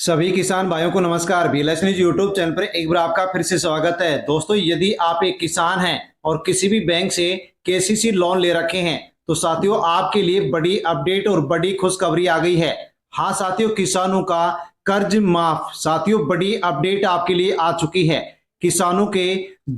सभी किसान भाइयों को नमस्कार। बीएलएस न्यूज यूट्यूब चैनल पर एक बार आपका फिर से स्वागत है। दोस्तों, यदि आप एक किसान हैं और किसी भी बैंक से केसीसी लोन ले रखे हैं तो साथियों आपके लिए बड़ी अपडेट और बड़ी खुशखबरी आ गई है। हाँ साथियों, किसानों का कर्ज माफ। साथियों, बड़ी अपडेट आपके लिए आ चुकी है। किसानों के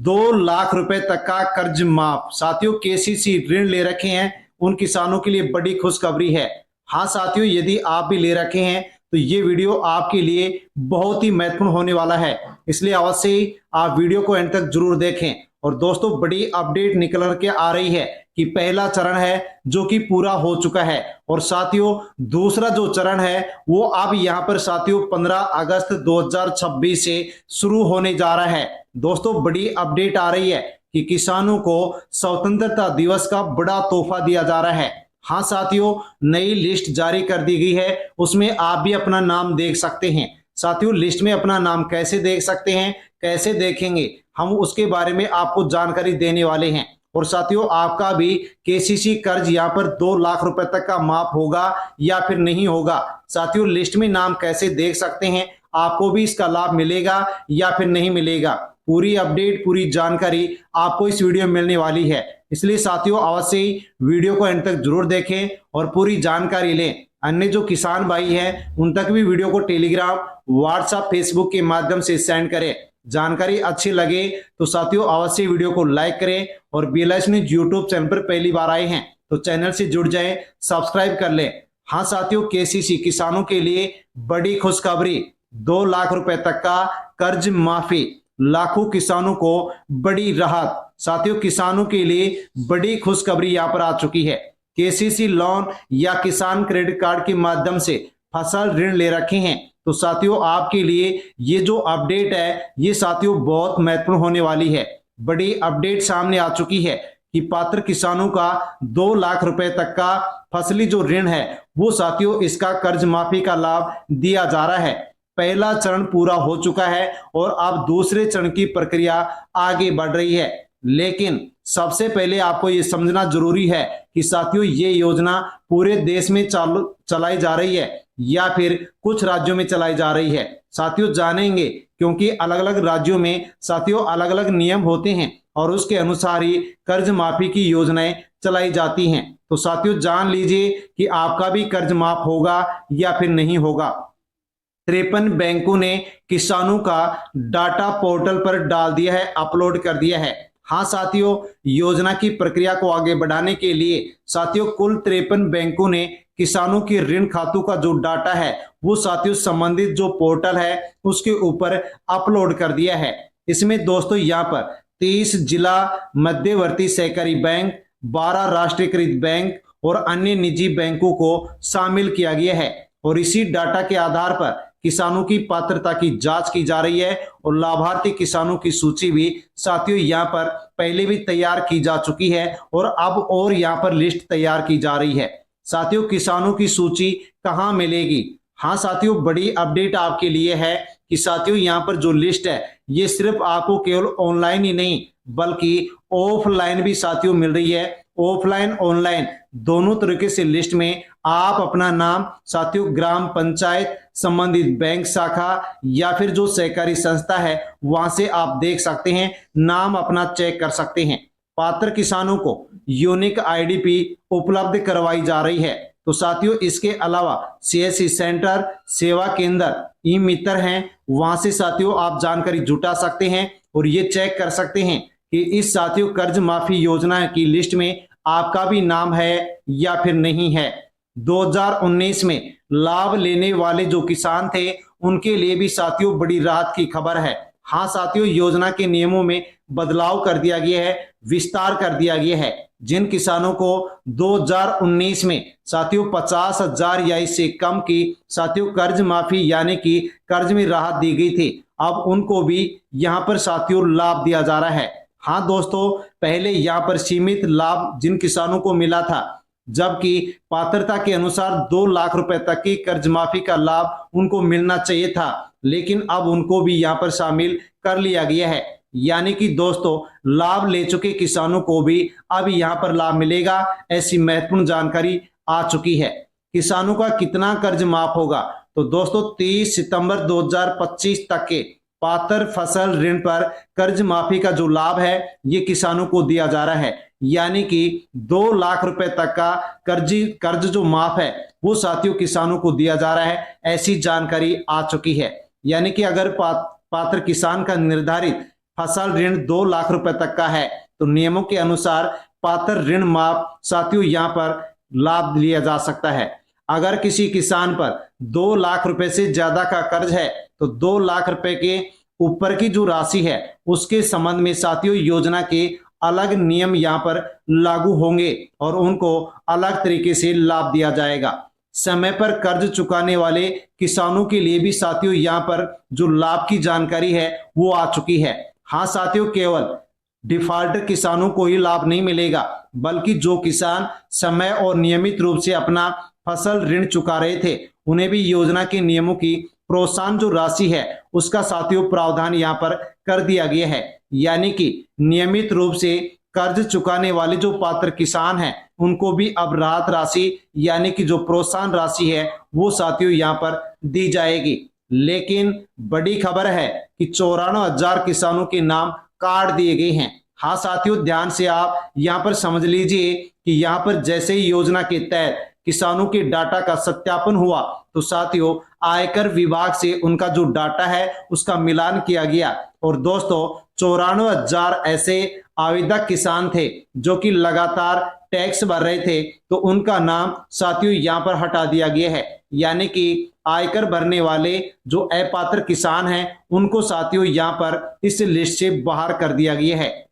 2 लाख रुपए तक का कर्ज माफ। साथियों, केसीसी ऋण ले रखे हैं उन किसानों के लिए बड़ी खुशखबरी है। हाँ साथियों, यदि आप भी ले रखे हैं तो ये वीडियो आपके लिए बहुत ही महत्वपूर्ण होने वाला है, इसलिए अवश्य ही आप वीडियो को अंत तक जरूर देखें। और दोस्तों, बड़ी अपडेट निकल के आ रही है कि पहला चरण है जो कि पूरा हो चुका है और साथियों दूसरा जो चरण है वो अब यहां पर साथियों 15 अगस्त 2026 से शुरू होने जा रहा है। दोस्तों, बड़ी अपडेट आ रही है कि किसानों को स्वतंत्रता दिवस का बड़ा तोहफा दिया जा रहा है। हाँ साथियों, नई लिस्ट जारी कर दी गई है, उसमें आप भी अपना नाम देख सकते हैं। साथियों, लिस्ट में अपना नाम कैसे देख सकते हैं, कैसे देखेंगे, हम उसके बारे में आपको जानकारी देने वाले हैं। और साथियों, आपका भी केसीसी कर्ज यहाँ पर 2 लाख रुपए तक का माफ होगा या फिर नहीं होगा। साथियों, लिस्ट में नाम कैसे देख सकते हैं, आपको भी इसका लाभ मिलेगा या फिर नहीं मिलेगा, पूरी अपडेट पूरी जानकारी आपको इस वीडियो में मिलने वाली है। इसलिए साथियों अवश्य ही वीडियो को अंत तक जरूर देखें और पूरी जानकारी लें। अन्य जो किसान भाई हैं उन तक भी वीडियो को टेलीग्राम, व्हाट्सएप, फेसबुक के माध्यम से सेंड करें। जानकारी अच्छी लगे तो साथियों अवश्य वीडियो को लाइक करें और बीएलएस न्यूज यूट्यूब चैनल पर पहली बार आए हैं तो चैनल से जुड़ जाएं, सब्सक्राइब कर लें। हाँ साथियों, केसीसी किसानों के लिए बड़ी खुशखबरी, 2 लाख रुपए तक का कर्ज माफी, लाखों किसानों को बड़ी राहत। साथियों, किसानों के लिए बड़ी खुशखबरी यहां पर आ चुकी है। केसीसी लोन या किसान क्रेडिट कार्ड के माध्यम से फसल ऋण ले रखे हैं तो साथियों आपके लिए ये जो अपडेट है ये साथियों बहुत महत्वपूर्ण होने वाली है। बड़ी अपडेट सामने आ चुकी है कि पात्र किसानों का 2 लाख रुपए तक का फसली जो ऋण है वो साथियों इसका कर्ज माफी का लाभ दिया जा रहा है। पहला चरण पूरा हो चुका है और अब दूसरे चरण की प्रक्रिया आगे बढ़ रही है। लेकिन सबसे पहले आपको ये समझना जरूरी है कि साथियों ये योजना पूरे देश में चलाई जा रही है या फिर कुछ राज्यों में चलाई जा रही है। साथियों जानेंगे, क्योंकि अलग अलग राज्यों में साथियों अलग अलग नियम होते हैं और उसके अनुसार ही कर्ज माफी की योजनाएं चलाई जाती हैं। तो साथियों जान लीजिए कि आपका भी कर्ज माफ होगा या फिर नहीं होगा। 53 बैंकों ने किसानों का डाटा पोर्टल पर डाल दिया है, अपलोड कर दिया है। हाँ साथियों, योजना की प्रक्रिया को आगे बढ़ाने के लिए साथियों कुल 53 बैंकों ने किसानों के ऋण खातों का जो डाटा है वो साथियों संबंधित जो पोर्टल है उसके ऊपर अपलोड कर दिया है। इसमें दोस्तों यहाँ पर 30 जिला मध्यवर्ती सहकारी बैंक, 12 राष्ट्रीयकृत बैंक और अन्य निजी बैंकों को शामिल किया गया है। और इसी डाटा के आधार पर किसानों की पात्रता की जांच की जा रही है और लाभार्थी किसानों की सूची भी साथियों यहाँ पर पहले भी तैयार की जा चुकी है और अब और यहाँ पर लिस्ट तैयार की जा रही है। साथियों, किसानों की सूची कहाँ मिलेगी? हाँ साथियों, बड़ी अपडेट आपके लिए है कि साथियों यहाँ पर जो लिस्ट है ये सिर्फ आपको केवल ऑनलाइन ही नहीं बल्कि ऑफलाइन भी साथियों मिल रही है। ऑफलाइन ऑनलाइन दोनों तरीके से लिस्ट में आप अपना नाम साथियों ग्राम पंचायत, संबंधित बैंक शाखा या फिर जो सहकारी संस्था है वहां से आप देख सकते हैं, नाम अपना चेक कर सकते हैं। पात्र किसानों को यूनिक आईडीपी उपलब्ध करवाई जा रही है। तो साथियों इसके अलावा सीएससी सेंटर, सेवा केंद्र, ई मित्र हैं, वहां से साथियों आप जानकारी जुटा सकते हैं और ये चेक कर सकते हैं कि इस साथियों कर्ज माफी योजना की लिस्ट में आपका भी नाम है या फिर नहीं है। 2019 में लाभ लेने वाले जो किसान थे उनके लिए भी साथियों बड़ी राहत की खबर है। हाँ साथियों, योजना के नियमों में बदलाव कर दिया गया है, विस्तार कर दिया गया है। जिन किसानों को 2019 में साथियों 50,000 या इससे कम की साथियों कर्ज माफी यानी कि कर्ज में राहत दी गई थी, अब उनको भी यहां पर साथियों लाभ दिया जा रहा है। हाँ दोस्तों, पहले यहां पर सीमित लाभ जिन किसानों को मिला था, जबकि पात्रता के अनुसार 2 लाख रुपए तक की कर्ज माफी का लाभ उनको मिलना चाहिए था, लेकिन अब उनको भी यहां पर शामिल कर लिया गया है। यानी कि दोस्तों लाभ ले चुके किसानों को भी अब यहां पर लाभ मिलेगा, ऐसी महत्वपूर्ण जानकारी आ चुकी है। किसानों का कितना कर्ज माफ होगा? तो दोस्तों 30 सितंबर 2025 तक के पात्र फसल ऋण पर कर्ज माफी का जो लाभ है ये किसानों को दिया जा रहा है, यानी कि 2 लाख रुपए तक का कर्ज जो माफ है वो साथियों किसानों को दिया जा रहा है, ऐसी जानकारी आ चुकी है। यानी कि अगर पात्र किसान का निर्धारित फसल ऋण 2 लाख रुपए तक का है तो नियमों के अनुसार पात्र ऋण माफ साथियों यहां पर लाभ लिया जा सकता है। अगर किसी किसान पर 2 लाख रुपए से ज्यादा का कर्ज है तो 2 लाख रुपए के ऊपर की जो राशि है उसके संबंध में साथियों योजना के अलग नियम यहां पर लागू होंगे और उनको अलग तरीके से लाभ दिया जाएगा। समय पर कर्ज चुकाने वाले किसानों के लिए भी साथियों यहां पर जो लाभ की जानकारी है वो आ चुकी है। हाँ साथियों, केवल डिफॉल्टर किसानों को ही लाभ नहीं मिलेगा, बल्कि जो किसान समय और नियमित रूप से अपना फसल ऋण चुका रहे थे उन्हें भी योजना के नियमों की प्रोत्साहन जो राशि है उसका साथियों प्रावधान यहां पर कर दिया गया है। यानी कि नियमित रूप से कर्ज चुकाने वाले जो पात्र किसान हैं उनको भी अब राहत राशि यानी कि जो प्रोत्साहन राशि है वो साथियों यहां पर दी जाएगी। लेकिन बड़ी खबर है कि 94,000 किसानों के नाम काट दिए गए हैं। हाँ साथियों, ध्यान से आप यहां पर समझ लीजिए कि यहां पर जैसे ही योजना के तहत किसानों के डाटा का सत्यापन हुआ तो साथियों आयकर विभाग से उनका जो डाटा है उसका मिलान किया गया और दोस्तों 94,000 ऐसे आवेदक किसान थे जो कि लगातार टैक्स भर रहे थे, तो उनका नाम साथियों यहां पर हटा दिया गया है। यानी कि आयकर भरने वाले जो अपात्र किसान हैं उनको साथियों यहां पर इस लिस्ट से बाहर कर दिया गया है।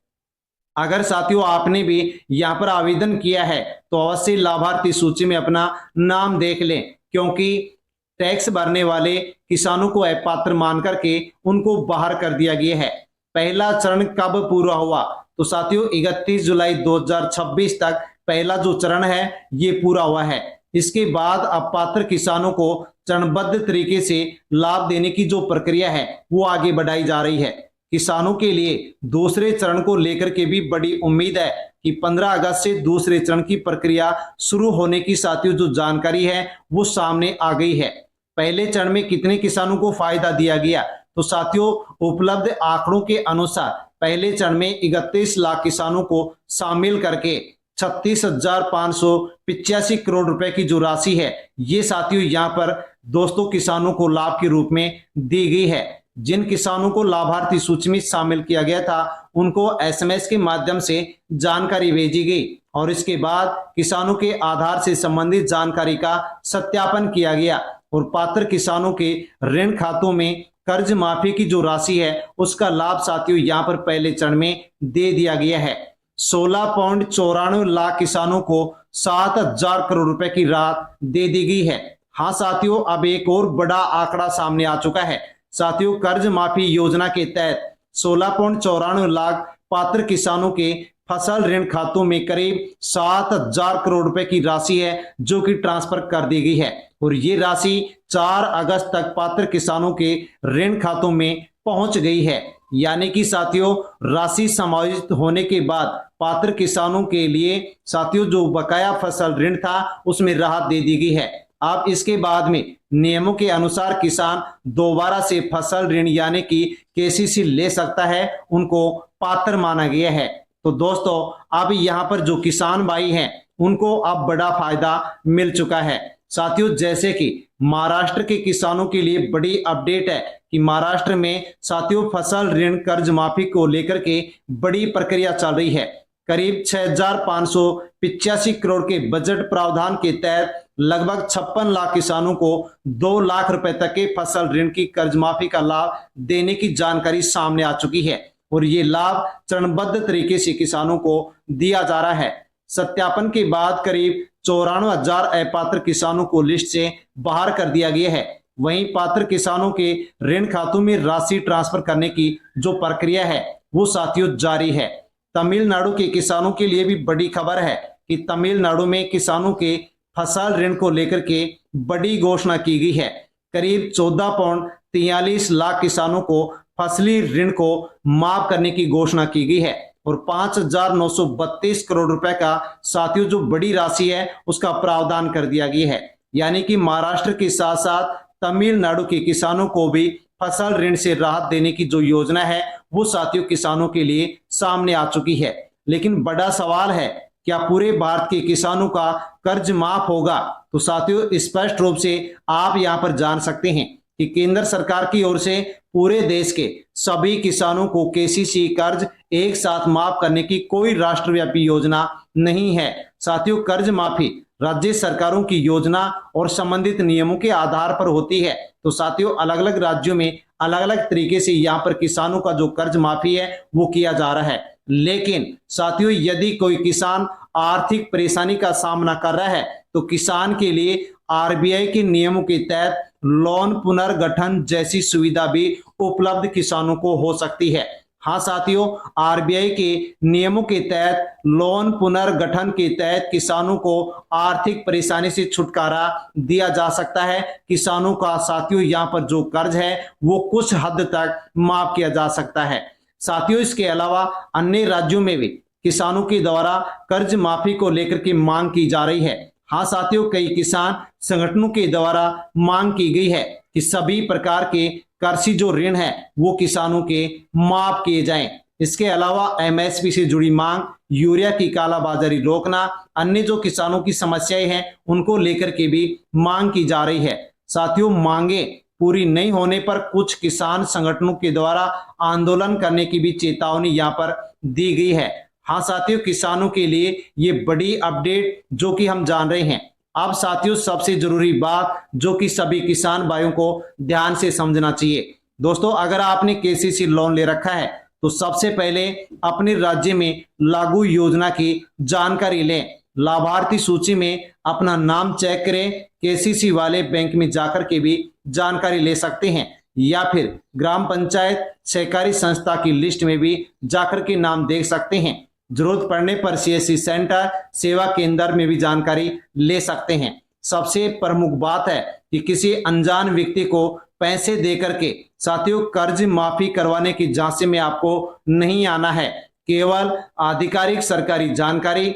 अगर साथियों आपने भी यहां पर आवेदन किया है तो अवश्य लाभार्थी सूची में अपना नाम देख लें, क्योंकि टैक्स भरने वाले किसानों को अपात्र मान करके उनको बाहर कर दिया गया है। पहला चरण कब पूरा हुआ तो साथियों 31 जुलाई 2026 तक पहला जो चरण है ये पूरा हुआ है। इसके बाद अब पात्र किसानों को चरणबद्ध तरीके से लाभ देने की जो प्रक्रिया है वो आगे बढ़ाई जा रही है। किसानों के लिए दूसरे चरण को लेकर के भी बड़ी उम्मीद है कि 15 अगस्त से दूसरे चरण की प्रक्रिया शुरू होने की साथियों जो जानकारी है वो सामने आ गई है। पहले चरण में कितने किसानों को फायदा दिया गया तो साथियों उपलब्ध आंकड़ों के अनुसार पहले चरण में 31 लाख किसानों को शामिल करके 36,585 करोड़ रुपए की जो राशि है ये साथियों यहां पर दोस्तों किसानों को लाभ के रूप में दी गई है। जिन किसानों को लाभार्थी सूची में शामिल किया गया था उनको एसएमएस के माध्यम से जानकारी भेजी गई और इसके बाद किसानों के आधार से संबंधित जानकारी का सत्यापन किया गया और पात्र किसानों के ऋण खातों में कर्ज माफी की जो राशि है उसका लाभ साथियों यहां पर पहले चरण में दे दिया गया है। 16.94 लाख किसानों को 7,000 करोड़ रुपए की राहत दे दी गई है। हाँ साथियों, अब एक और बड़ा आंकड़ा सामने आ चुका है। साथियों कर्ज माफी योजना के तहत 16.94 लाख पात्र किसानों के फसल ऋण खातों में करीब 7,000 करोड़ रुपए की राशि है जो कि ट्रांसफर कर दी गई है और ये राशि 4 अगस्त तक पात्र किसानों के ऋण खातों में पहुंच गई है। यानी कि साथियों राशि समायोजित होने के बाद पात्र किसानों के लिए साथियों जो बकाया फसल ऋण था उसमें राहत दे दी गई है। अब इसके बाद में नियमों के अनुसार किसान दोबारा से फसल ऋण यानी कि केसीसी ले सकता है, उनको पात्र माना गया है। तो दोस्तों अब यहाँ पर जो किसान भाई हैं उनको अब बड़ा फायदा मिल चुका है। साथियों जैसे कि महाराष्ट्र के किसानों के लिए बड़ी अपडेट है कि महाराष्ट्र में साथियों फसल ऋण कर्ज माफी को लेकर के बड़ी प्रक्रिया चल रही है। करीब 6,585 करोड़ के बजट प्रावधान के तहत लगभग 56 लाख किसानों को 2 लाख रुपए तक के फसल ऋण की कर्ज माफी का लाभ देने की जानकारी सामने आ चुकी है और ये लाभ चरणबद्ध तरीके से किसानों को दिया जा रहा है। सत्यापन के बाद करीब 94,000 अपात्र किसानों को लिस्ट से बाहर कर दिया गया है। वहीं पात्र किसानों के ऋण खातों में राशि ट्रांसफर करने की जो प्रक्रिया है वो साथियों जारी है। तमिलनाडु के किसानों के लिए भी बड़ी खबर है कि तमिलनाडु में किसानों के फसल ऋण को लेकर के बड़ी घोषणा की गई है। करीब 14.43 लाख किसानों को फसली ऋण को माफ करने की घोषणा की गई है और 5,932 करोड़ रुपए का साथियों जो बड़ी राशि है उसका प्रावधान कर दिया गया है। यानी कि महाराष्ट्र के साथ साथ तमिलनाडु के किसानों को भी फसल ऋण से राहत देने की जो योजना है वो साथियों किसानों के लिए सामने आ चुकी है। लेकिन बड़ा सवाल है, क्या पूरे भारत के किसानों का कर्ज माफ होगा? तो साथियों स्पष्ट रूप से आप यहां पर जान सकते हैं कि केंद्र सरकार की ओर से पूरे देश के सभी किसानों को केसीसी कर्ज एक साथ माफ करने की कोई राष्ट्रव्यापी योजना नहीं है। साथियों कर्ज माफी राज्य सरकारों की योजना और संबंधित नियमों के आधार पर होती है। तो साथियों अलग अलग राज्यों में अलग अलग तरीके से यहाँ पर किसानों का जो कर्ज माफी है वो किया जा रहा है। लेकिन साथियों यदि कोई किसान आर्थिक परेशानी का सामना कर रहा है तो किसान के लिए आरबीआई के नियमों के तहत लोन पुनर्गठन जैसी सुविधा भी उपलब्ध किसानों को हो सकती है। हाँ साथियों, आरबीआई के नियमों के तहत लोन पुनर्गठन के तहत किसानों को आर्थिक परेशानी से छुटकारा दिया जा सकता है। किसानों का साथियों यहाँ पर जो कर्ज है वो कुछ हद तक माफ किया जा सकता है। साथियों इसके अलावा अन्य राज्यों में भी किसानों के द्वारा कर्ज माफी को लेकर के मांग की जा रही है। हाँ साथियों, कई किसान संगठनों के द्वारा मांग की गई है कि सभी प्रकार के कृषि जो ऋण है वो किसानों के माफ किए जाएं। इसके अलावा एमएसपी से जुड़ी मांग, यूरिया की कालाबाजारी रोकना, अन्य जो किसानों की समस्याएं हैं उनको लेकर के भी मांग की जा रही है। साथियों मांगे पूरी नहीं होने पर कुछ किसान संगठनों के द्वारा आंदोलन करने की भी चेतावनी यहाँ पर दी गई है। हाँ साथियों, किसानों के लिए ये बड़ी अपडेट जो कि हम जान रहे हैं। अब साथियों सबसे जरूरी बात जो कि सभी किसान भाइयों को ध्यान से समझना चाहिए। दोस्तों अगर आपने केसीसी लोन ले रखा है तो सबसे पहले अपने राज्य में लागू योजना की जानकारी लें। लाभार्थी सूची में अपना नाम चेक करें। केसीसी वाले बैंक में जाकर के भी जानकारी ले सकते हैं या फिर ग्राम पंचायत सहकारी संस्था की लिस्ट में भी जाकर के नाम देख सकते हैं। जरूरत पड़ने पर सीएससी सेंटर सेवा केंद्र में भी जानकारी ले सकते हैं। सबसे प्रमुख बात है कि किसी अनजान व्यक्ति को पैसे देकर के साथियों कर्ज माफी करवाने की झांसे में आपको नहीं आना है। केवल आधिकारिक सरकारी जानकारी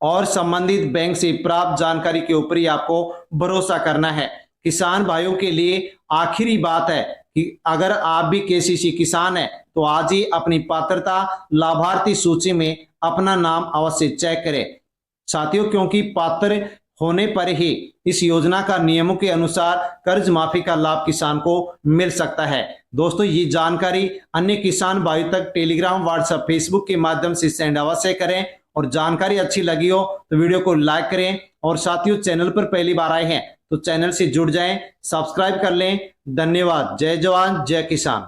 और संबंधित बैंक से प्राप्त जानकारी के ऊपर ही आपको भरोसा करना है। किसान भाइयों के लिए आखिरी बात है कि अगर आप भी केसीसी किसान है तो आज ही अपनी पात्रता लाभार्थी सूची में अपना नाम अवश्य चेक करें साथियों, क्योंकि पात्र होने पर ही इस योजना का नियमों के अनुसार कर्ज माफी का लाभ किसान को मिल सकता है। दोस्तों ये जानकारी अन्य किसान भाइयों तक टेलीग्राम, व्हाट्सएप, फेसबुक के माध्यम से सेंड अवश्य करें और जानकारी अच्छी लगी हो तो वीडियो को लाइक करें और साथियों चैनल पर पहली बार आए हैं तो चैनल से जुड़ जाएं, सब्सक्राइब कर लें। धन्यवाद। जय जवान जय किसान।